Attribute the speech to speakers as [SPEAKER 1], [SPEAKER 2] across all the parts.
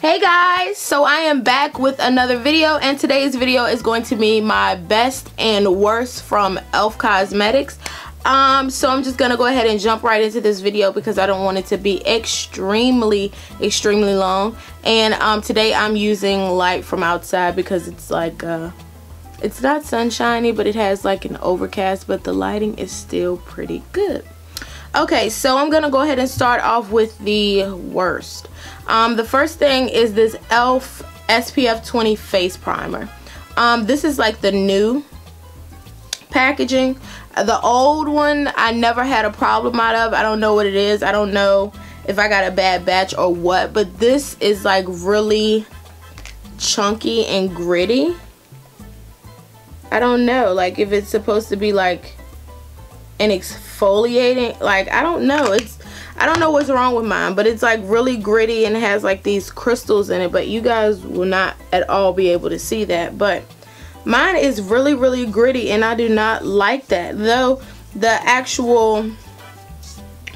[SPEAKER 1] Hey guys, so I am back with another video, and today's video is going to be my best and worst from e.l.f. Cosmetics. So I'm just gonna go ahead and jump right into this video because I don't want it to be extremely long. And today I'm using light from outside because it's like it's not sunshiny, but it has like an overcast, but the lighting is still pretty good. Okay, so I'm gonna go ahead and start off with the worst. The first thing is this e.l.f. SPF 20 face primer. This is like the new packaging. The old one I never had a problem out of. I don't know what it is. I don't know if I got a bad batch or what, but this is like really chunky and gritty. I don't know, like if it's supposed to be like an exfoliating, like I don't know. I don't know what's wrong with mine, but it's like really gritty and has like these crystals in it, but you guys will not at all be able to see that. But mine is really gritty and I do not like that. Though the actual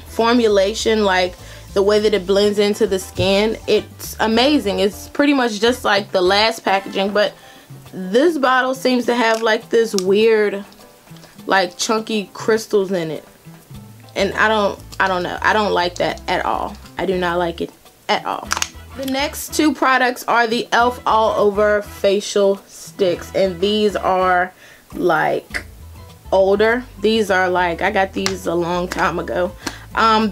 [SPEAKER 1] formulation, like the way that it blends into the skin, it's amazing. It's pretty much just like the last packaging, but this bottle seems to have like this weird like chunky crystals in it, and I don't know. I don't like that at all. I do not like it at all. The next two products are the e.l.f. All Over Facial Sticks, and these are like older. These are like, I got these a long time ago.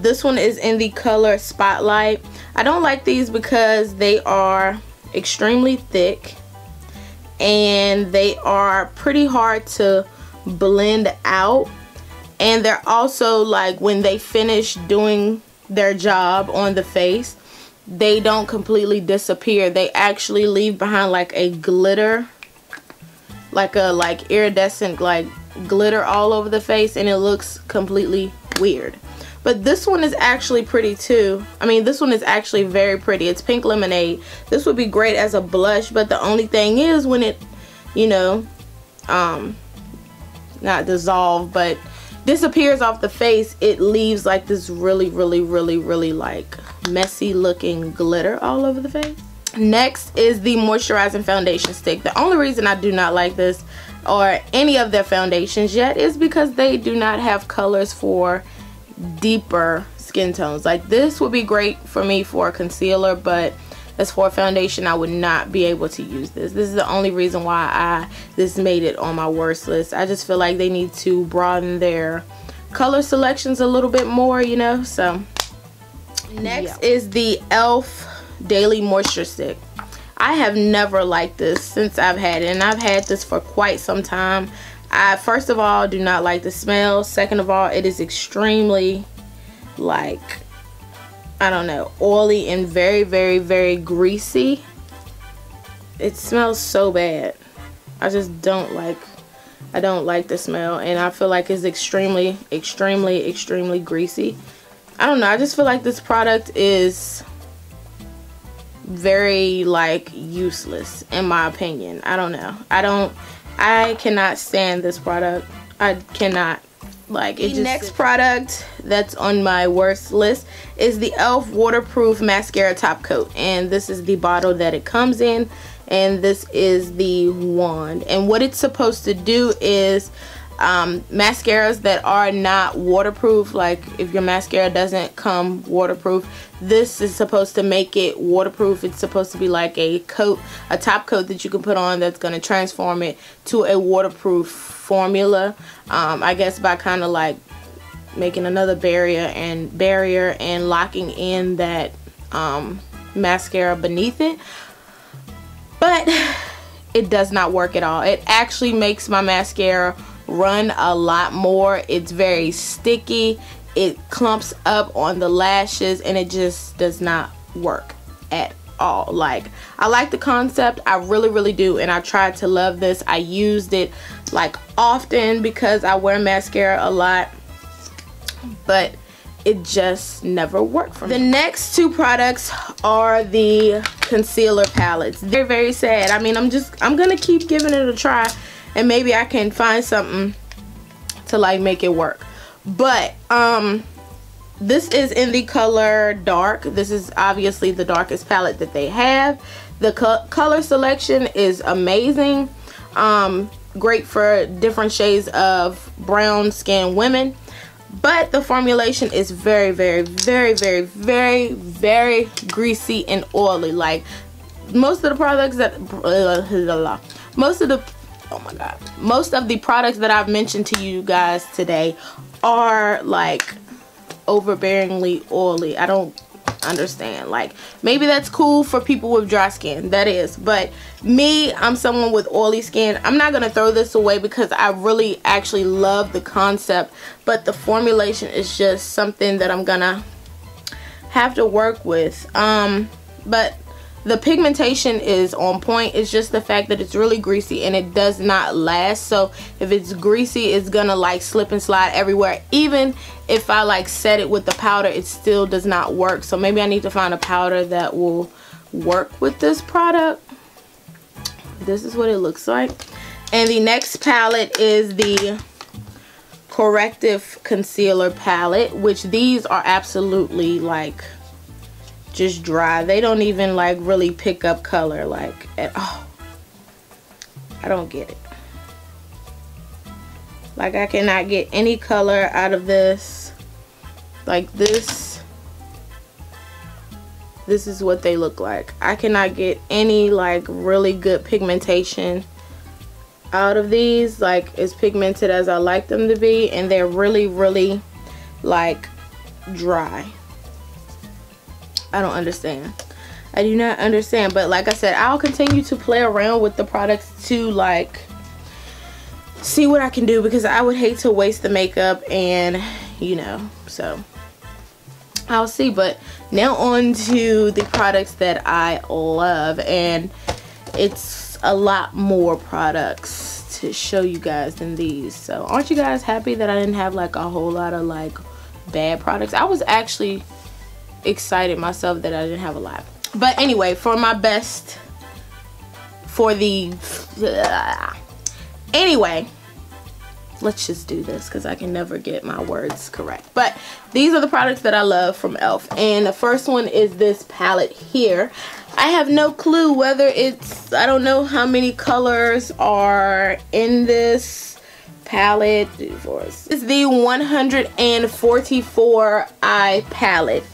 [SPEAKER 1] This one is in the color Spotlight. I don't like these because they are extremely thick and they are pretty hard to blend out, and they're also like when they finish doing their job on the face, they don't completely disappear. They actually leave behind like a glitter, like a iridescent like glitter all over the face, and it looks completely weird. But this one is actually pretty too. I mean, this one is actually very pretty. It's Pink Lemonade. This would be great as a blush, but the only thing is when it, you know, not dissolve but disappears off the face, it leaves like this really like messy looking glitter all over the face. Next is the moisturizing foundation stick. The only reason I do not like this or any of their foundations yet is because they do not have colors for deeper skin tones. Like this would be great for me for a concealer, but as for a foundation, I would not be able to use this. This is the only reason why this made it on my worst list. I just feel like they need to broaden their color selections a little bit more, you know. So next is the e.l.f. Daily Moisture Stick. I have never liked this since I've had it, and I've had this for quite some time. I first of all do not like the smell. Second of all, it is extremely like, I don't know, oily and very greasy. It smells so bad. I just don't like, I don't like the smell, and I feel like it's extremely greasy. I don't know, I just feel like this product is very like useless in my opinion. I don't know. I cannot stand this product. I cannot. Like it. The next product that's on my worst list is the e.l.f. Waterproof Mascara Top Coat, and this is the bottle that it comes in, and this is the wand. And what it's supposed to do is mascaras that are not waterproof, like if your mascara doesn't come waterproof, this is supposed to make it waterproof. It's supposed to be like a coat, a top coat that you can put on that's going to transform it to a waterproof formula. I guess by kind of like making another barrier and locking in that mascara beneath it. But it does not work at all. It actually makes my mascara run a lot more. It's very sticky. It clumps up on the lashes, and it just does not work at all. Like, I like the concept, I really do, and I tried to love this. I used it like often because I wear mascara a lot, but it just never worked for me. The next two products are the concealer palettes. They're very sad. I mean, I'm gonna keep giving it a try, and maybe I can find something to like make it work. But This is in the color dark. This is obviously the darkest palette that they have. The color selection is amazing. Great for different shades of brown skin women. But the formulation is very, very, very, very, very, very greasy and oily. Like most of the products that most of the products that I've mentioned to you guys today are like overbearingly oily. I don't understand. Like maybe that's cool for people with dry skin, that is, but me, I'm someone with oily skin. I'm not gonna throw this away because I really actually love the concept, but the formulation is just something that I'm gonna have to work with. But the pigmentation is on point. It's just the fact that it's really greasy and it does not last. So if it's greasy, it's gonna like slip and slide everywhere. Even if I like set it with the powder, it still does not work. So maybe I need to find a powder that will work with this product. This is what it looks like. And the next palette is the Corrective Concealer palette, which these are absolutely like just dry. They don't even like really pick up color like at all. I don't get it. Like I cannot get any color out of this. Like this is what they look like. I cannot get any like really good pigmentation out of these. Like as pigmented as I like them to be, and they're really, really like dry. I don't understand. I do not understand. But like I said, I'll continue to play around with the products to like see what I can do, because I would hate to waste the makeup, and you know, so I'll see. But now on to the products that I love, and it's a lot more products to show you guys than these. So aren't you guys happy that I didn't have like a whole lot of like bad products? I was actually excited myself that I didn't have a lot. But anyway, for my best, for the anyway, let's just do this because I can never get my words correct. But these are the products that I love from e.l.f. And the first one is this palette here. I have no clue whether it's, I don't know how many colors are in this palette. It's the 144 eye palette.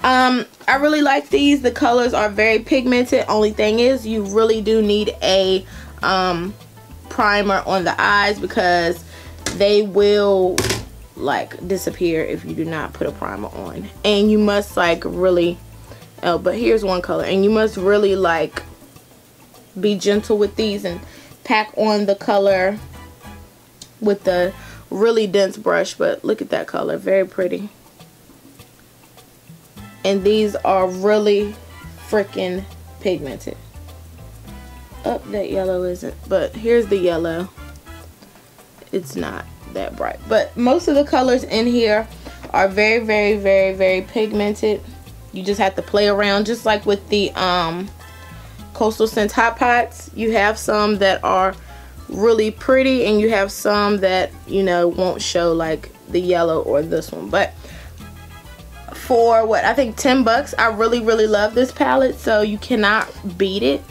[SPEAKER 1] I really like these. The colors are very pigmented. Only thing is, you really do need a primer on the eyes, because they will like disappear if you do not put a primer on. And you must like really, oh, but here's one color, and you must really like be gentle with these and pack on the color with the really dense brush. But look at that color, very pretty. And these are really freaking pigmented. Oh, that yellow isn't, but here's the yellow. It's not that bright, but most of the colors in here are very, very, very, very pigmented. You just have to play around, just like with the Coastal Scents Hot Pots. You have some that are really pretty, and you have some that, you know, won't show, like the yellow or this one. But for what, I think 10 bucks, I really, really love this palette. So you cannot beat it,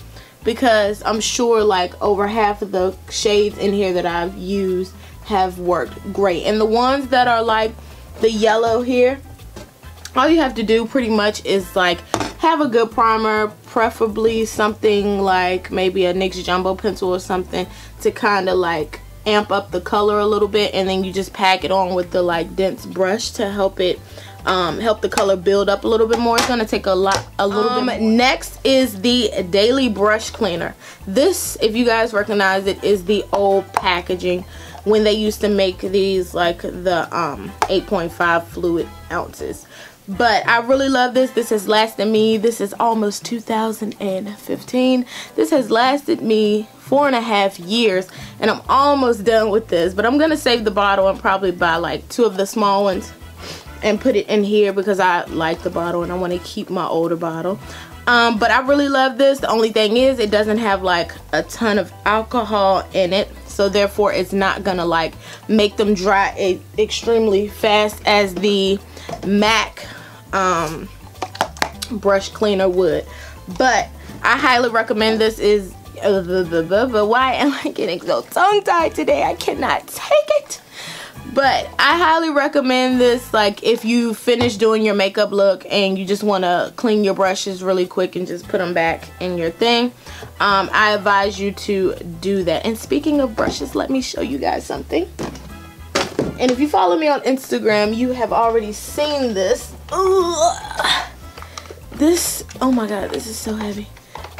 [SPEAKER 1] because I'm sure like over half of the shades in here that I've used have worked great. And the ones that are like the yellow here, all you have to do pretty much is like have a good primer, preferably something like maybe a NYX Jumbo pencil or something, to kind of like amp up the color a little bit, and then you just pack it on with the like dense brush to help it help the color build up a little bit more. It's gonna take a little bit more. Next is the Daily Brush Cleaner. This, if you guys recognize it, is the old packaging when they used to make these like the 8.5 fluid ounces. But I really love this. This has lasted me, this is almost 2015. This has lasted me 4.5 years, and I'm almost done with this. But I'm gonna save the bottle and probably buy like 2 of the small ones and put it in here, because I like the bottle and I want to keep my older bottle. But I really love this. The only thing is it doesn't have like a ton of alcohol in it, so therefore it's not gonna like make them dry extremely fast as the MAC brush cleaner would. But I highly recommend this. Is why am I getting so tongue-tied today? I cannot take it. But I highly recommend this, like if you finish doing your makeup look and you just want to clean your brushes really quick and just put them back in your thing. I advise you to do that. And speaking of brushes, let me show you guys something. And if you follow me on Instagram, you have already seen this. This, oh my god, this is so heavy.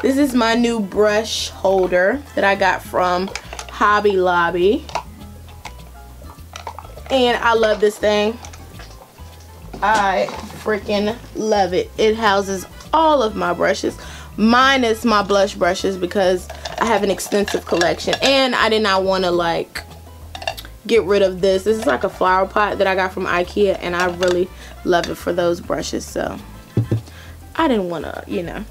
[SPEAKER 1] This is my new brush holder that I got from Hobby Lobby. And I love this thing. I freaking love it. It houses all of my brushes, minus my blush brushes, because I have an extensive collection. And I did not want to like get rid of this. This is like a flower pot that I got from IKEA, and I really love it for those brushes. So I didn't want to, you know.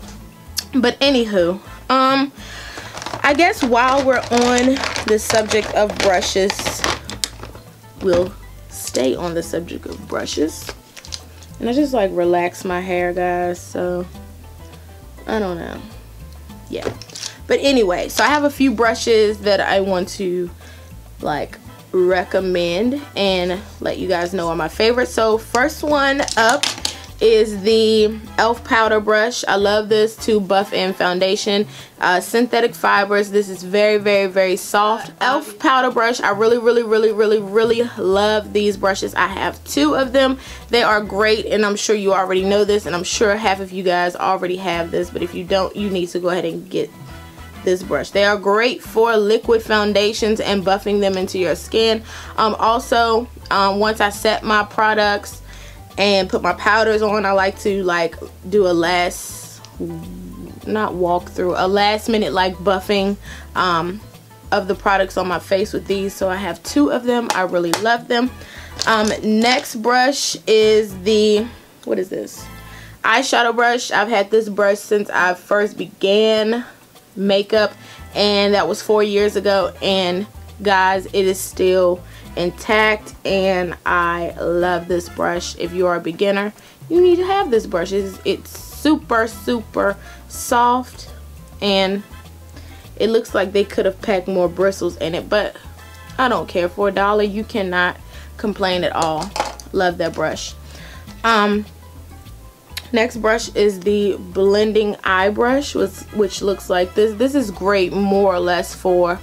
[SPEAKER 1] But anywho, I guess while we're on the subject of brushes, we'll stay on the subject of brushes. And I just like relax my hair, guys, so I don't know. Yeah. But anyway, so I have a few brushes that I want to like recommend and let you guys know are my favorites. So first one up is the e.l.f. powder brush. I love this to buff in foundation. Synthetic fibers. This is very, very, very soft. e.l.f. powder brush. I really love these brushes. I have 2 of them. They are great, and I'm sure you already know this, and I'm sure half of you guys already have this, but if you don't, you need to go ahead and get this brush. They are great for liquid foundations and buffing them into your skin. Also, once I set my products and put my powders on, I like to like do a last minute like buffing of the products on my face with these. So I have 2 of them. I really love them. Next brush is the, what is this? Eyeshadow brush. I've had this brush since I first began makeup, and that was 4 years ago, and guys, it is still intact, and I love this brush. If you are a beginner, you need to have this brush. It's super soft, and it looks like they could have packed more bristles in it, but I don't care. For $1, you cannot complain at all. Love that brush. Next brush is the blending eye brush, which looks like this. This is great more or less for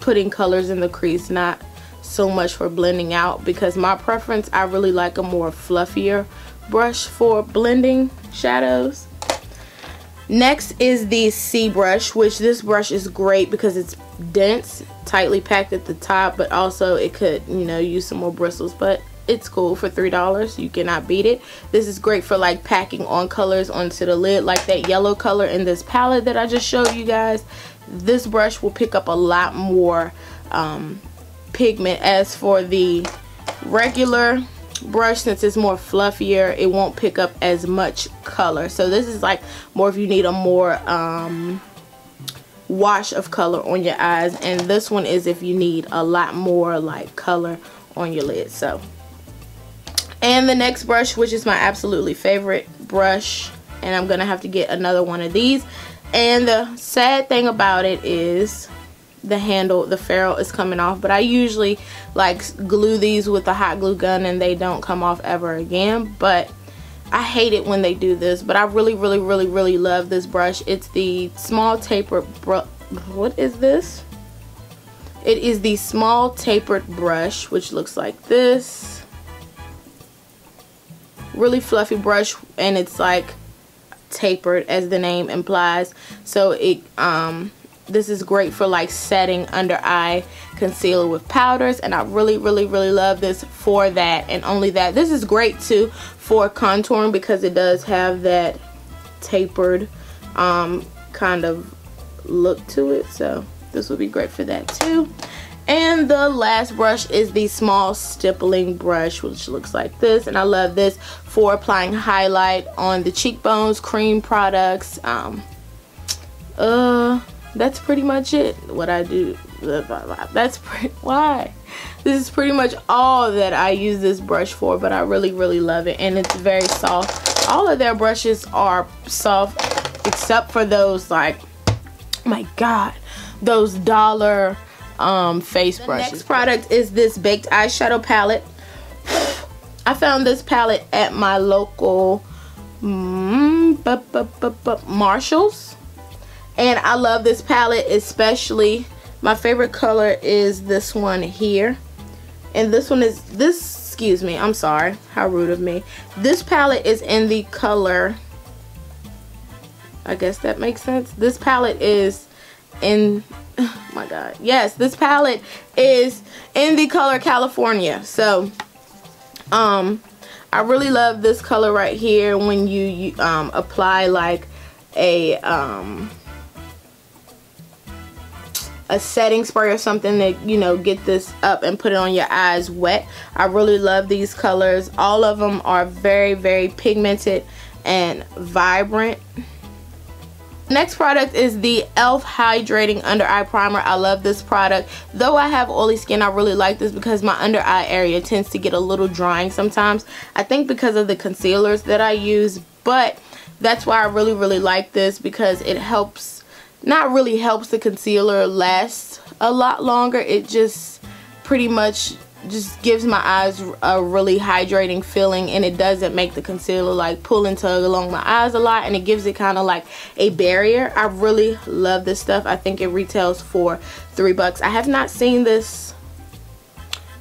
[SPEAKER 1] putting colors in the crease, not so much for blending out, because my preference, I really like a more fluffier brush for blending shadows. Next is the C brush, which this brush is great because it's dense, tightly packed at the top, but also it could, you know, use some more bristles, but it's cool for $3. You cannot beat it. This is great for like packing on colors onto the lid, like that yellow color in this palette that I just showed you guys. This brush will pick up a lot more pigment. As for the regular brush, since it's more fluffier, it won't pick up as much color. So this is like more if you need a more wash of color on your eyes, and this one is if you need a lot more like color on your lid. So, and the next brush, which is my absolutely favorite brush, and I'm gonna have to get another one of these. And the sad thing about it is the handle, the ferrule is coming off, but I usually like glue these with a hot glue gun and they don't come off ever again. But I hate it when they do this, but I really love this brush. It's the small tapered what is this? It is the small tapered brush, which looks like this. Really fluffy brush, and it's like tapered as the name implies. So it this is great for like setting under eye concealer with powders, and I really love this for that and only that. This is great too for contouring because it does have that tapered kind of look to it, so this would be great for that too. And the last brush is the small stippling brush, which looks like this, and I love this for applying highlight on the cheekbones, cream products. That's pretty much it. What I do. This is pretty much all that I use this brush for, but I really love it, and it's very soft. All of their brushes are soft except for those, like, oh my god, those dollar face brushes. The next product is this baked eyeshadow palette. I found this palette at my local Marshalls, and I love this palette, especially my favorite color is this one here, and this one is excuse me, I'm sorry, how rude of me. This palette is in the color, I guess that makes sense. This palette is in, oh my god, yes, this palette is in the color California. So I really love this color right here when you apply like a setting spray or something to, you know, get this up and put it on your eyes wet. I really love these colors. All of them are very pigmented and vibrant. Next product is the e.l.f. Hydrating Under Eye Primer. I love this product. Though I have oily skin, I really like this because my under eye area tends to get a little drying sometimes. I think because of the concealers that I use, but that's why I really like this, because it helps, not really helps the concealer last a lot longer. It just pretty much just gives my eyes a really hydrating feeling, and it doesn't make the concealer like pull and tug along my eyes a lot, and it gives it kind of like a barrier. I really love this stuff. I think it retails for $3. I have not seen this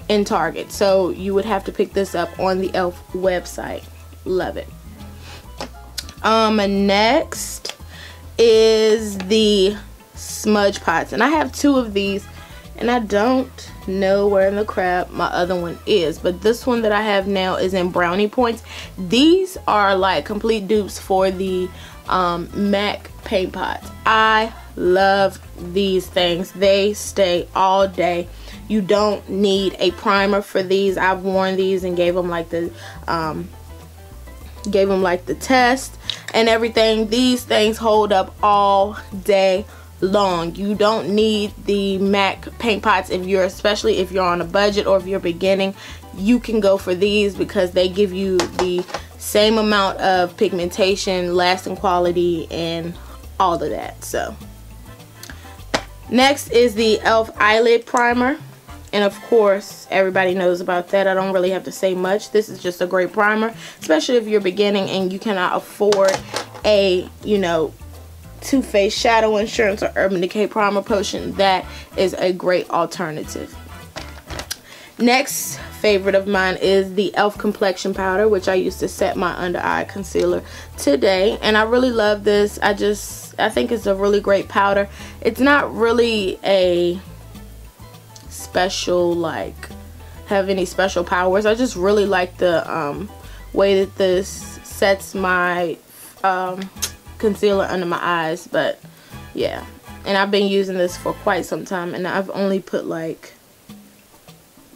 [SPEAKER 1] in Target, so you would have to pick this up on the e.l.f. website. Love it. Next is the smudge pots, and I have 2 of these, and I don't know where in the crap my other one is, but this one that I have now is in brownie points. These are like complete dupes for the MAC paint pots. I love these things. They stay all day. You don't need a primer for these. I've worn these and gave them like the test and everything. These things hold up all day long. You don't need the MAC paint pots if you're, especially if you're on a budget or if you're beginning. You can go for these because they give you the same amount of pigmentation, lasting quality, and all of that. So next is the e.l.f. eyelid primer, and of course everybody knows about that. I don't really have to say much. This is just a great primer, especially if you're beginning and you cannot afford a, you know, Too Faced Shadow Insurance or Urban Decay Primer Potion. That is a great alternative. Next favorite of mine is the e.l.f. complexion powder, which I used to set my under eye concealer today, and I really love this. I think it's a really great powder. It's not really a special, like, have any special powers. I just really like the way that this sets my concealer under my eyes. But yeah, and I've been using this for quite some time, and I've only put like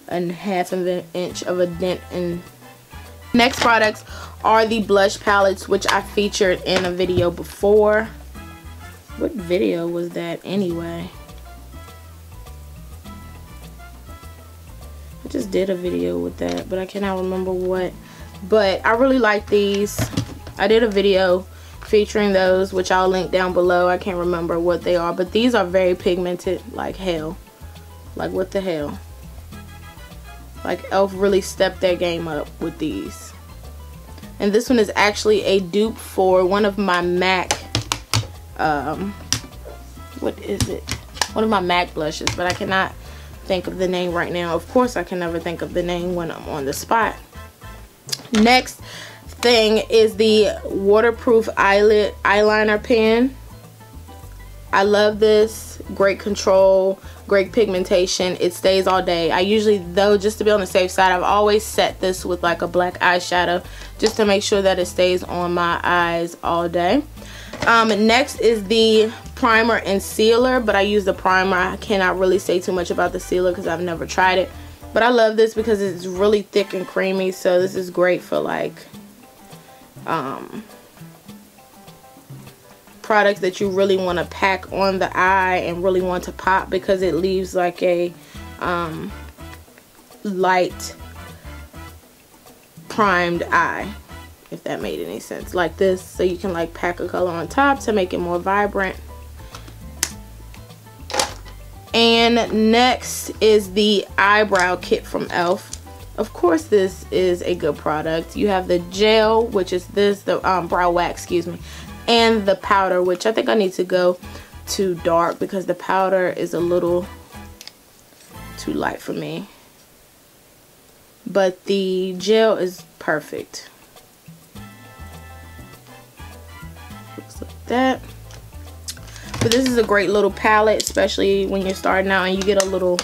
[SPEAKER 1] a half of an inch of a dent in. Next products are the blush palettes, which I featured in a video before. What video was that anyway? I just did a video with that, but I cannot remember what. But I really like these. I did a video featuring those, which I'll link down below. I can't remember what they are, but these are very pigmented like hell. Like, what the hell? Like, e.l.f. really stepped their game up with these. And this one is actually a dupe for one of my MAC, what is it? One of my MAC blushes, but I cannot think of the name right now. Of course, I can never think of the name when I'm on the spot. Next thing is the waterproof eyeliner pen. I love this. Great control, great pigmentation. It stays all day. I usually, though, just to be on the safe side, I've always set this with like a black eyeshadow just to make sure that it stays on my eyes all day. Next is the primer and sealer, but I use the primer. I cannot really say too much about the sealer because I've never tried it. But I love this because it's really thick and creamy, so this is great for like products that you really want to pack on the eye and really want to pop, because it leaves like a light primed eye, if that made any sense, like this. So you can like pack a color on top to make it more vibrant. And next is the eyebrow kit from e.l.f. Of course this is a good product. You have the gel, which is this, the brow wax, excuse me, and the powder, which I think I need to go to dark because the powder is a little too light for me. But the gel is perfect. Looks like that. But this is a great little palette, especially when you're starting out and you get a little,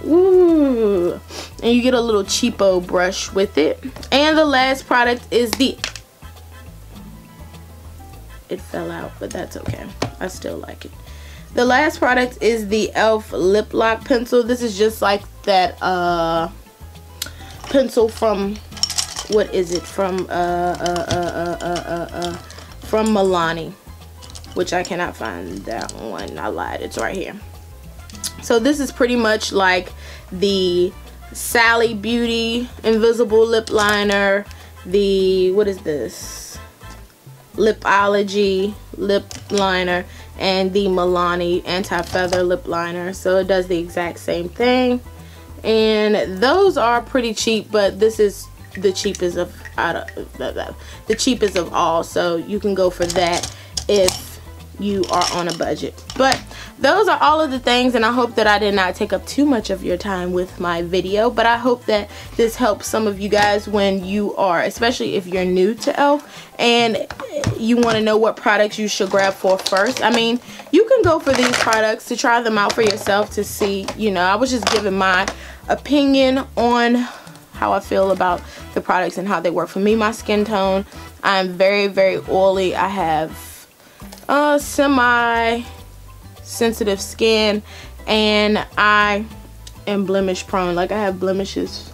[SPEAKER 1] ooh, and you get a little cheapo brush with it. And the last product is the, it fell out, but that's okay. I still like it. The last product is the e.l.f. lip lock pencil. This is just like that pencil from, what is it, from Milani, which I cannot find that one. I lied, it's right here. So this is pretty much like the Sally Beauty Invisible Lip Liner, the, what is this, Lipology Lip Liner, and the Milani Anti-Feather Lip Liner. So it does the exact same thing, and those are pretty cheap, but this is the cheapest of the cheapest of all, so you can go for that if you are on a budget. But those are all of the things, and I hope that I did not take up too much of your time with my video, but I hope that this helps some of you guys when you are, especially if you're new to e.l.f. and you want to know what products you should grab for first. I mean, you can go for these products to try them out for yourself to see, you know, I was just giving my opinion on how I feel about the products and how they work for me. My skin tone, I'm very, very oily. I have semi-sensitive skin, and I am blemish prone. Like, I have blemishes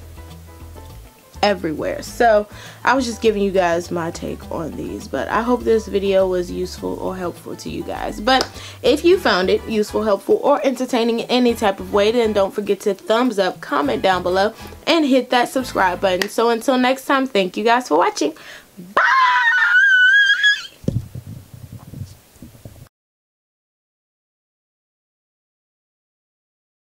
[SPEAKER 1] everywhere. So I was just giving you guys my take on these, but I hope this video was useful or helpful to you guys. But if you found it useful, helpful, or entertaining in any type of way, then don't forget to thumbs up, comment down below, and hit that subscribe button. So until next time, thank you guys for watching. Bye.